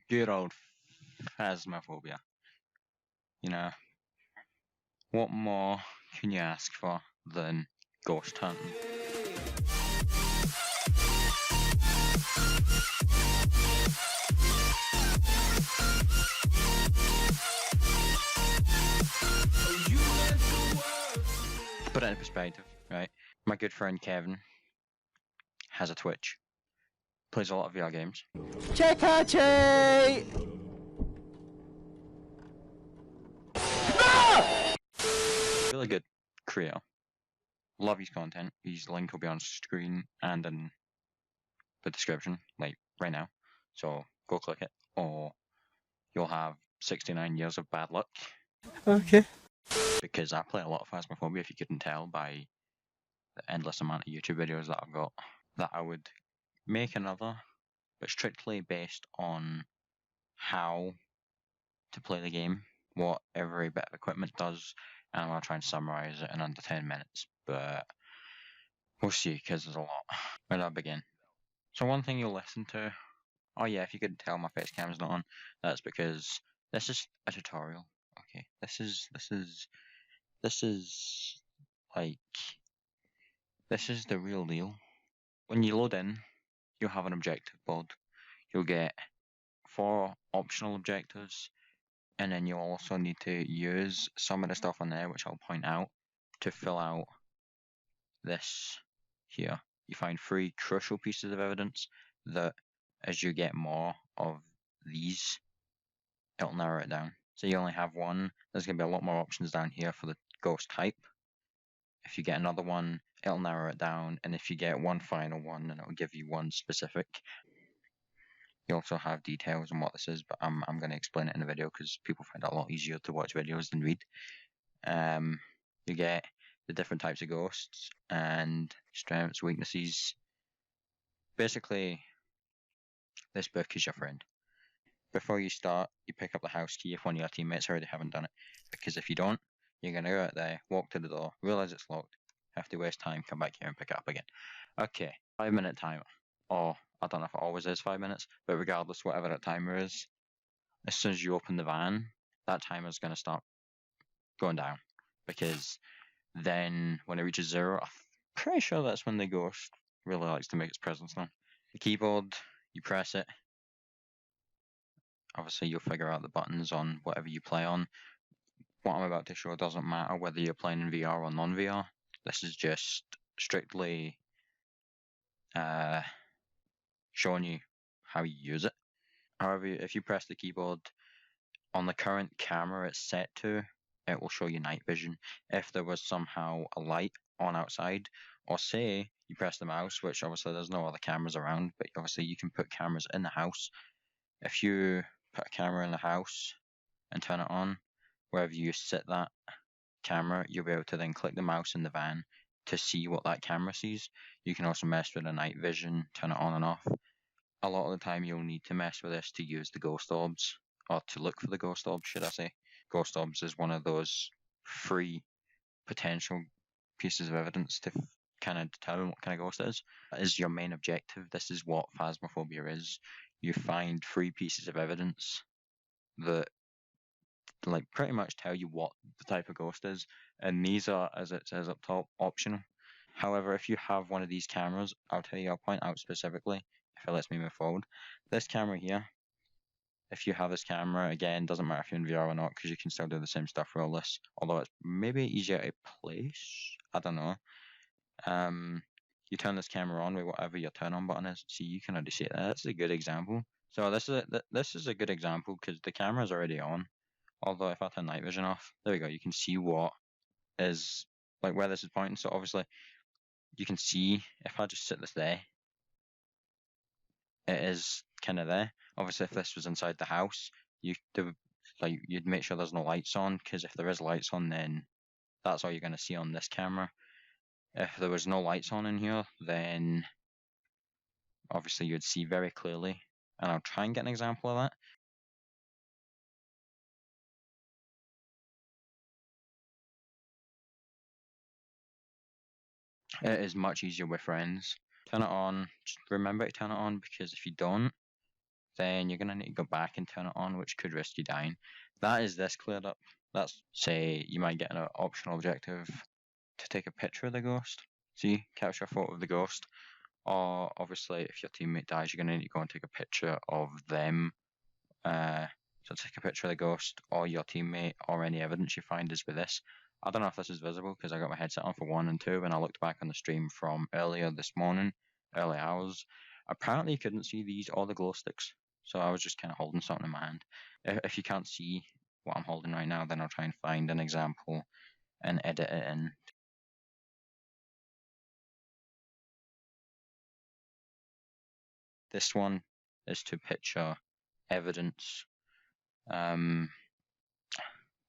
Good old Phasmophobia. You know, what more can you ask for than ghost hunting? To put it in perspective, right? My good friend Kevin has a Twitch, plays a lot of VR games. Chekachi! Really good creator. Love his content. His link will be on screen and in the description, like right now. So go click it, or you'll have 69 years of bad luck. Okay. Because I play a lot of Phasmophobia, if you couldn't tell by the endless amount of YouTube videos that I've got, that I would make another, but strictly based on how to play the game, what every bit of equipment does, and I'm going to try and summarize it in under 10 minutes, but we'll see, because there's a lot. Where do I begin? So one thing you'll listen to, oh yeah, if you couldn't tell my face cam's not on, that's because this is a tutorial, okay? This is like, this is the real deal. When you load in, you'll have an objective board. You'll get 4 optional objectives, and then you'll also need to use some of the stuff on there, which I'll point out, to fill out this here. You find 3 crucial pieces of evidence that, as you get more of these, it'll narrow it down. So you only have one. There's going to be a lot more options down here for the ghost type. If you get another one, it'll narrow it down, and if you get one final one, then it'll give you one specific. You also have details on what this is, but I'm going to explain it in the video because people find it a lot easier to watch videos than read. You get the different types of ghosts and strengths, weaknesses. Basically, this book is your friend. Before you start, you pick up the house key if one of your teammates already haven't done it, because if you don't, you're going to go out there, walk to the door, realize it's locked, have to waste time, come back here and pick it up again. Okay, 5-minute timer. Or, I don't know if it always is 5 minutes, but regardless, whatever that timer is, as soon as you open the van, that timer is going to start going down. Because then, when it reaches 0, I'm pretty sure that's when the ghost really likes to make its presence known. The keyboard, you press it. Obviously, you'll figure out the buttons on whatever you play on. What I'm about to show doesn't matter whether you're playing in VR or non-VR. This is just strictly showing you how you use it. However, if you press the keyboard, on the current camera it's set to, it will show you night vision. If there was somehow a light on outside, or say you press the mouse, which obviously there's no other cameras around, but obviously you can put cameras in the house. If you put a camera in the house and turn it on, wherever you set that camera, you'll be able to then click the mouse in the van to see what that camera sees. You can also mess with the night vision, turn it on and off. A lot of the time you'll need to mess with this to use the ghost orbs, or to look for the ghost orbs, should I say. Ghost orbs is one of those free potential pieces of evidence to kind of determine what kind of ghost it is. That is your main objective. This is what Phasmophobia is. You find 3 pieces of evidence that like pretty much tell you what the type of ghost is, and these are, as it says up top, optional. However, if you have one of these cameras, I'll point out specifically, if it lets me move forward, this camera here, if you have this camera, again, doesn't matter if you're in VR or not, because you can still do the same stuff for all this, although it's maybe easier to place, I don't know. You turn this camera on with whatever your turn on button is. See, you can already see it there. That's a good example. So this is a good example because the camera's already on. Although if I turn night vision off, there we go, you can see what is, like where this is pointing. So obviously you can see if I just sit this there, it is kind of there. Obviously if this was inside the house, you'd make sure there's no lights on, because if there is lights on, then that's all you're going to see on this camera. If there was no lights on in here, then obviously you'd see very clearly, and I'll try and get an example of that. It is much easier with friends. Turn it on. Just remember to turn it on, because if you don't, then you're gonna need to go back and turn it on, which could risk you dying. That is this cleared up. That's, say, you might get an optional objective to take a picture of the ghost. See, capture a photo of the ghost. Or obviously, if your teammate dies, you're gonna need to go and take a picture of them. So take a picture of the ghost or your teammate or any evidence you find is with this. I don't know if this is visible because I got my headset on for 1 and 2 when I looked back on the stream from earlier this morning, early hours. Apparently you couldn't see these or the glow sticks, so I was just kind of holding something in my hand. If you can't see what I'm holding right now, then I'll try and find an example and edit it in. This one is to picture evidence,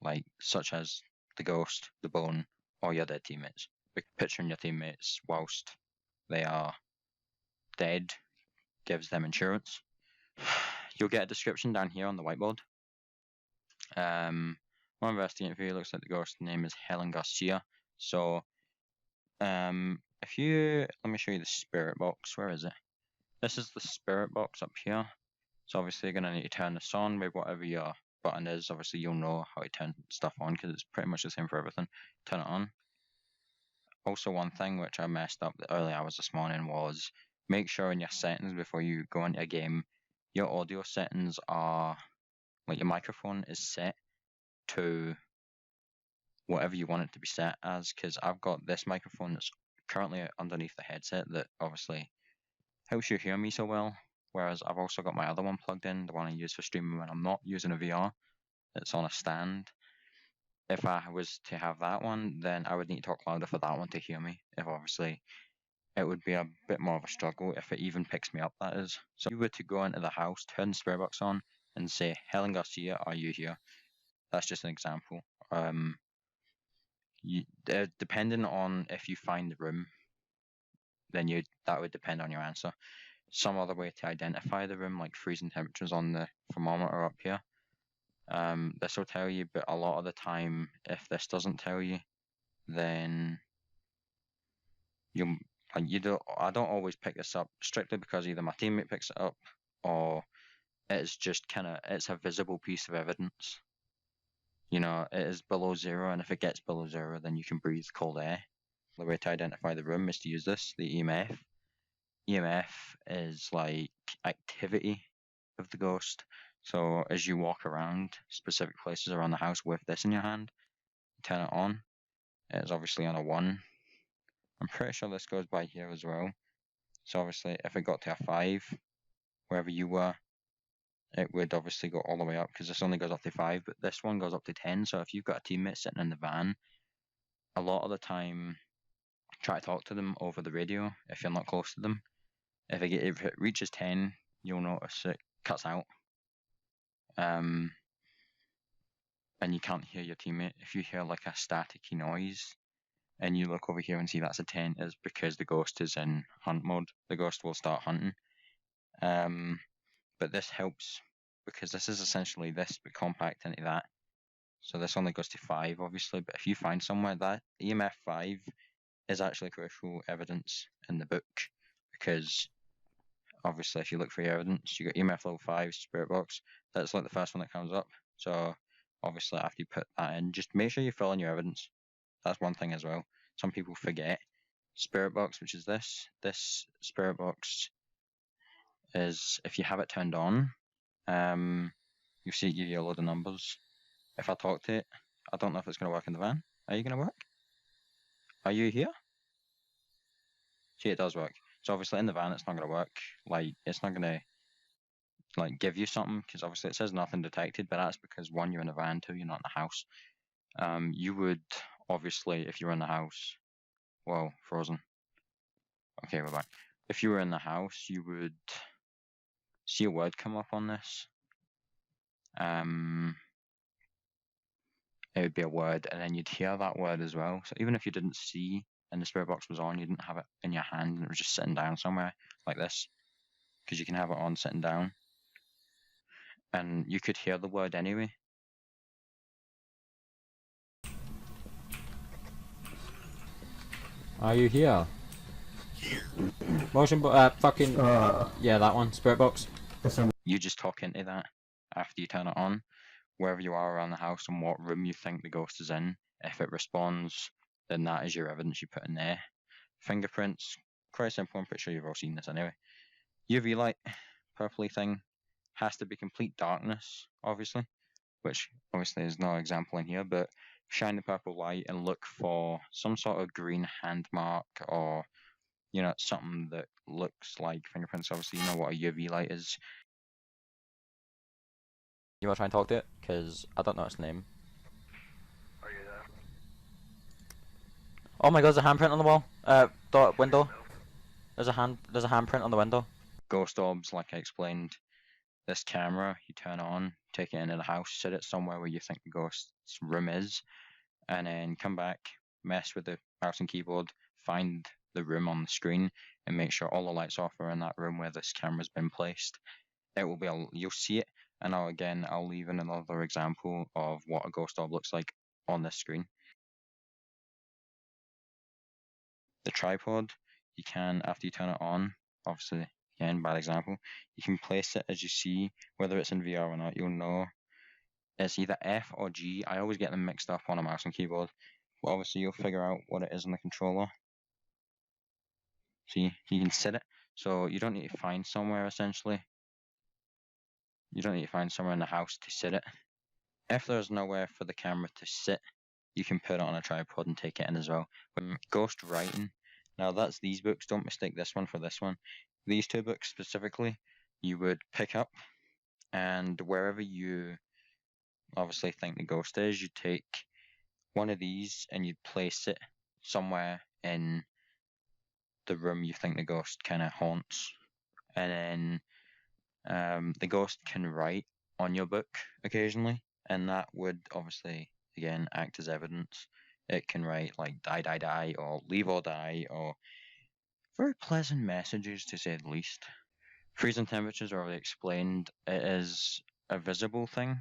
like such as the ghost, the bone, or your dead teammates. Picturing your teammates whilst they are dead gives them insurance. You'll get a description down here on the whiteboard. One investigating for you looks like the ghost name is Helen Garcia. So, if you, let me show you the spirit box. Where is it? This is the spirit box up here. So obviously you're gonna need to turn this on with whatever your button is. Obviously you'll know how to turn stuff on because it's pretty much the same for everything. Turn it on. Also, one thing which I messed up the early hours this morning was make sure in your settings before you go into a game, your audio settings are, like your microphone is set to whatever you want it to be set as, because I've got this microphone that's currently underneath the headset that obviously helps you hear me so well, whereas I've also got my other one plugged in, the one I use for streaming when I'm not using a VR. It's on a stand. If I was to have that one, then I would need to talk louder for that one to hear me. If obviously it would be a bit more of a struggle if it even picks me up, that is. So if you were to go into the house, turn the spirit box on, and say, Helen Garcia, are you here? That's just an example. Depending on if you find the room, then that would depend on your answer. Some other way to identify the room, like freezing temperatures on the thermometer up here. This will tell you, but a lot of the time, if this doesn't tell you, then I don't always pick this up strictly because either my teammate picks it up or it's just it's a visible piece of evidence. You know, it is below 0, and if it gets below 0, then you can breathe cold air. The way to identify the room is to use this, the EMF. EMF is like activity of the ghost. So as you walk around specific places around the house with this in your hand, turn it on. It's obviously on a 1. I'm pretty sure this goes by here as well. So obviously if it got to a 5, wherever you were, it would obviously go all the way up because this only goes up to 5, but this one goes up to 10. So if you've got a teammate sitting in the van, a lot of the time try to talk to them over the radio if you're not close to them. If it reaches 10, you'll notice it cuts out. And you can't hear your teammate. If you hear like a staticky noise and you look over here and see that's a 10, it's because the ghost is in hunt mode. The ghost will start hunting. But this helps because this is essentially this, but compact into that. So this only goes to 5, obviously, but if you find somewhere that EMF 5 is actually crucial evidence in the book, because obviously if you look for your evidence, you got EMF level 5, spirit box, that's like the first one that comes up. So obviously after you put that in, just make sure you fill in your evidence. That's one thing as well. Some people forget. Spirit box, which is this spirit box is, if you have it turned on, you'll see it give you a load of numbers. If I talk to it, I don't know if it's going to work in the van. Are you going to work? Are you here? See, it does work. So obviously in the van, it's not going to work. Like, it's not going to like give you something because obviously it says nothing detected, but that's because 1, you're in the van, 2, you're not in the house. You would obviously, if you were in the house, well, frozen. Okay, we're back. If you were in the house, you would see a word come up on this. It would be a word, and then you'd hear that word as well. So even if you didn't see and the spirit box was on, you didn't have it in your hand and it was just sitting down somewhere like this, because you can have it on sitting down, and you could hear the word anyway. Are you here? Motion, yeah, that one, spirit box. You just talk into that after you turn it on, wherever you are around the house and what room you think the ghost is in. If it responds, then that is your evidence you put in there. Fingerprints, quite simple. I'm pretty sure you've all seen this anyway. UV light, purpley thing, has to be complete darkness, obviously, which obviously is no example in here, but shine the purple light and look for some sort of green hand mark or, you know, something that looks like fingerprints. Obviously, you know what a UV light is. You want to try and talk to it? Because I don't know its name. Are you there? Oh my god, there's a handprint on the wall. Window. There's a handprint on the window. Ghost orbs, like I explained, this camera, you turn on, take it into the house, sit it somewhere where you think the ghost's room is, and then come back, mess with the mouse and keyboard, find the room on the screen, and make sure all the lights off are in that room where this camera's been placed. It will be, you'll see it, and I'll leave in another example of what a ghost orb looks like on this screen. The tripod, you can, after you turn it on, obviously, again, bad example, you can place it as you see, whether it's in VR or not, you'll know it's either F or G. I always get them mixed up on a mouse and keyboard, but obviously you'll figure out what it is in the controller. See, you can set it, so you don't need to find somewhere, essentially. You don't need to find somewhere in the house to sit it. If there's nowhere for the camera to sit, you can put it on a tripod and take it in as well. Ghost writing, now that's these books, don't mistake this one for this one. These two books specifically, you would pick up, and wherever you obviously think the ghost is, you take one of these and you'd place it somewhere in the room you think the ghost kind of haunts. And then the ghost can write on your book occasionally, and that would obviously, again, act as evidence. It can write like die, die, die, or leave or die, or very pleasant messages to say the least. Freezing temperatures are already explained. It is a visible thing.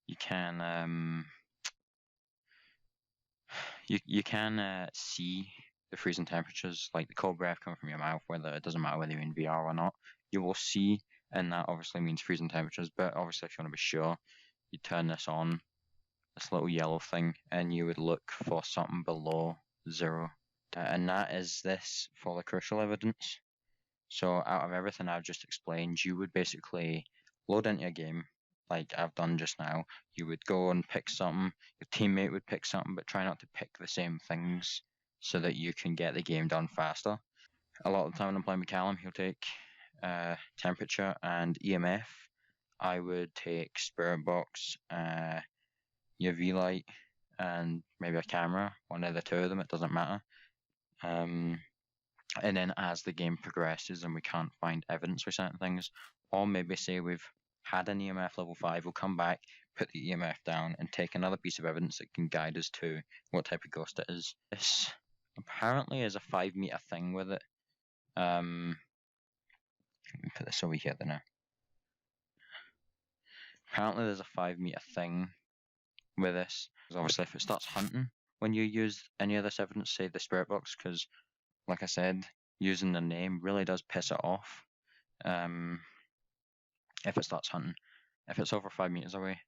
You can you can see the freezing temperatures, like the cold breath coming from your mouth, whether it doesn't matter whether you're in VR or not. You will see, and that obviously means freezing temperatures. But obviously, if you want to be sure, you turn this on, this little yellow thing, and you would look for something below 0. And that is this for the crucial evidence. So out of everything I've just explained, you would basically load into a game like I've done just now. You would go and pick something, your teammate would pick something, but try not to pick the same things so that you can get the game done faster. A lot of the time when I'm playing with Callum, he'll take temperature and EMF. I would take spirit box, UV light, and maybe a camera, one of the two of them, it doesn't matter. And then as the game progresses and we can't find evidence for certain things, or maybe say we've had an EMF level 5, we'll come back, put the EMF down, and take another piece of evidence that can guide us to what type of ghost it is. This apparently is a 5-meter thing with it. Let me put this over here now. Apparently there's a 5-meter thing with this. Because obviously if it starts hunting when you use any of this evidence, say the spirit box, because like I said, using the name really does piss it off. If it starts hunting, if it's over 5 meters away,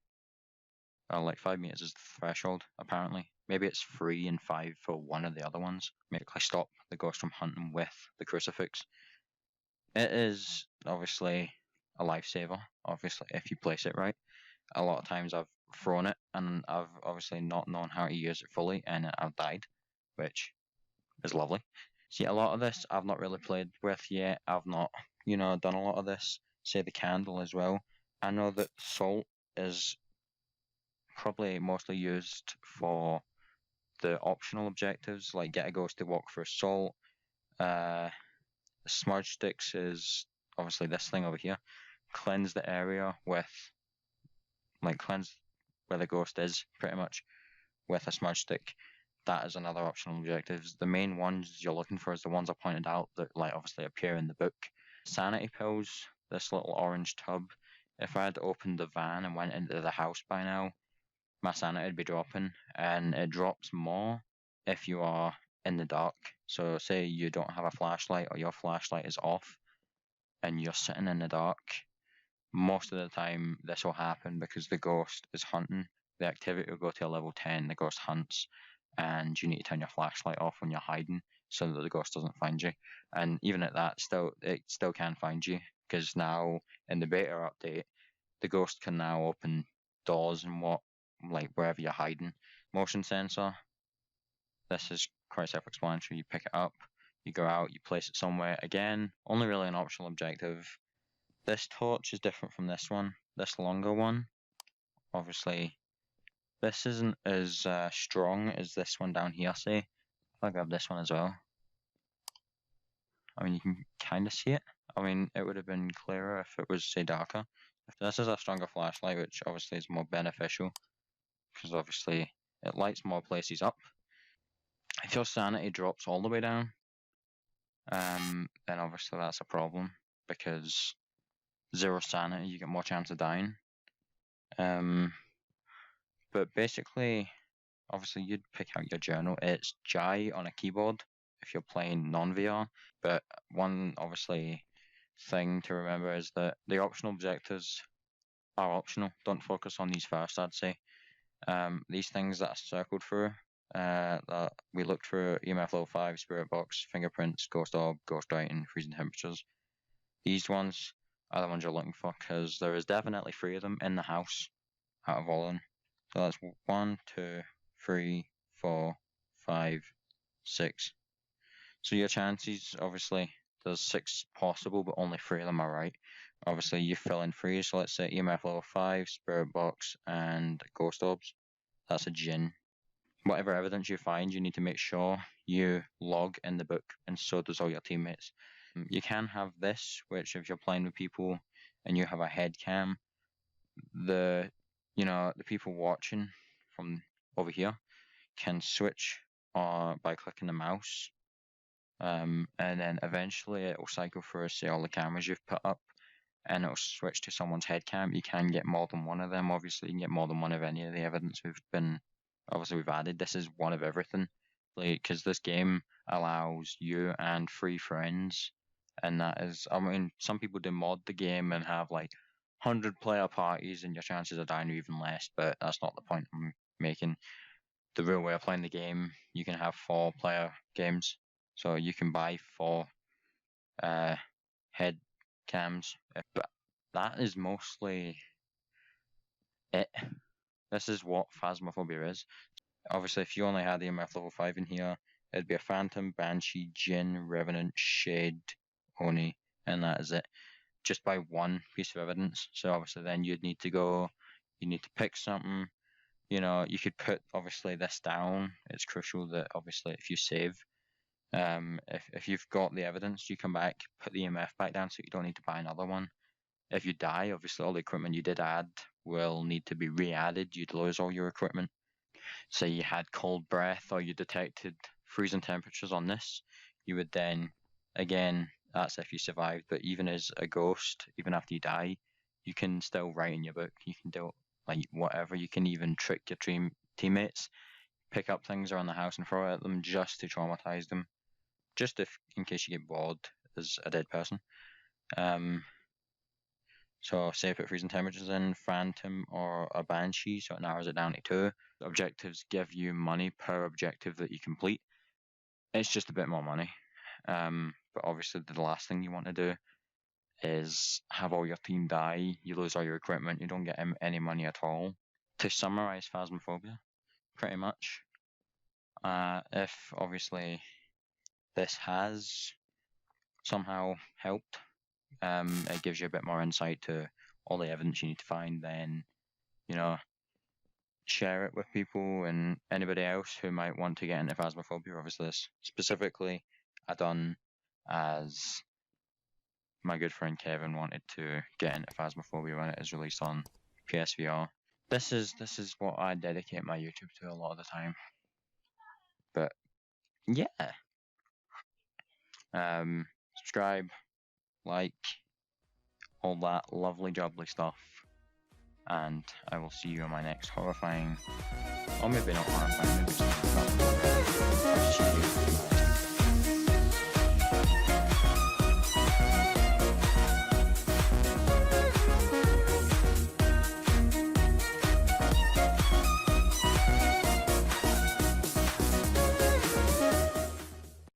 like 5 meters is the threshold apparently. Maybe it's 3 and 5 for one of the other ones. Make stop the ghost from hunting with the crucifix. It is obviously a lifesaver. Obviously, if you place it right. A lot of times I've thrown it and I've obviously not known how to use it fully, and I've died, which is lovely. See, a lot of this I've not really played with yet. I've not, done a lot of this. Say the candle as well. I know that salt is probably mostly used for the optional objectives, like get a ghost to walk through salt. Smudge sticks is obviously this thing over here. Cleanse the area with, cleanse where the ghost is, pretty much, with a smudge stick. That is another optional objective. The main ones you're looking for is the ones I pointed out that obviously appear in the book. Sanity pills, this little orange tub. If I had opened the van and went into the house by now, my sanity would be dropping, and it drops more if you are in the dark. So say you don't have a flashlight or your flashlight is off and you're sitting in the dark, Most of the time this will happen because the ghost is hunting. The activity will go to a level 10, the ghost hunts, and you need to turn your flashlight off when you're hiding so that the ghost doesn't find you. And even at that, it still can find you, because now in the beta update, the ghost can now open doors and wherever you're hiding. Motion sensor. This is quite self-explanatory. You pick it up, you go out, you place it somewhere. Again, only really an optional objective. This torch is different from this one. This longer one, obviously, this isn't as strong as this one down here, say. I'll grab this one as well. I mean, you can kind of see it. I mean, it would have been clearer if it was, say, darker. This is a stronger flashlight, which obviously is more beneficial, because obviously it lights more places up. If your sanity drops all the way down, then obviously that's a problem, because 0 sanity, you get more chance of dying. But basically, obviously you'd pick out your journal. It's Jai on a keyboard if you're playing non-VR. But one obviously thing to remember is that the optional objectives are optional. Don't focus on these first, I'd say. These things that are circled through, that we looked through: EMF level 5, spirit box, fingerprints, ghost orb, ghost writing, freezing temperatures. These ones are the ones you're looking for, because there is definitely 3 of them in the house out of all of them. So that's 1, 2, 3, 4, 5, 6. So your chances, obviously, there's 6 possible, but only 3 of them are right. Obviously, you fill in 3, so let's say EMF level 5, spirit box, and ghost orbs. That's a djinn. Whatever evidence you find, you need to make sure you log in the book, and so does all your teammates. You can have this, which if you're playing with people and you have a head cam, the people watching from over here can switch by clicking the mouse, and then eventually it will cycle through, say, all the cameras you've put up, and it'll switch to someone's head cam. You can get more than one of them. Obviously, you can get more than one of any of the evidence we've added. This is one of everything, because this game allows you and 3 friends, and that is, I mean, some people do mod the game and have 100-player parties, and your chances of dying are even less, but that's not the point I'm making. The real way of playing the game, you can have 4-player games, so you can buy 4 head cams, but that is mostly it. This is what Phasmophobia is. Obviously, if you only had EMF level 5 in here, it'd be a Phantom, Banshee, Djinn, Revenant, Shade, Oni, and that is it. Just by 1 piece of evidence. So obviously then you need to pick something. You could put obviously this down. It's crucial that obviously if you save, if you've got the evidence, you come back, put the EMF back down so you don't need to buy another one. If you die, obviously all the equipment you did add will need to be re-added. You'd lose all your equipment. Say you had cold breath or you detected freezing temperatures on this, you would then, again, that's if you survived, but even as a ghost, even after you die, you can still write in your book. You can do whatever. You can even trick your teammates, pick up things around the house and throw it at them just to traumatize them, just in case you get bored as a dead person. So say put freezing temperatures in, Phantom or a Banshee, so it narrows it down to 2. The objectives give you money per objective that you complete. It's just a bit more money. But obviously the last thing you want to do is have all your team die, you lose all your equipment, you don't get any money at all. To summarize Phasmophobia, pretty much, if obviously this has somehow helped, it gives you a bit more insight to all the evidence you need to find, then, share it with people and anybody else who might want to get into Phasmophobia. Obviously, this specifically I done as my good friend Kevin wanted to get into Phasmophobia when it is released on PSVR. This is what I dedicate my YouTube to a lot of the time. But yeah, subscribe, like, all that lovely jubbly stuff, and I will see you in my next horrifying, or maybe not horrifying, maybe just Phasmophobia. I'll see you.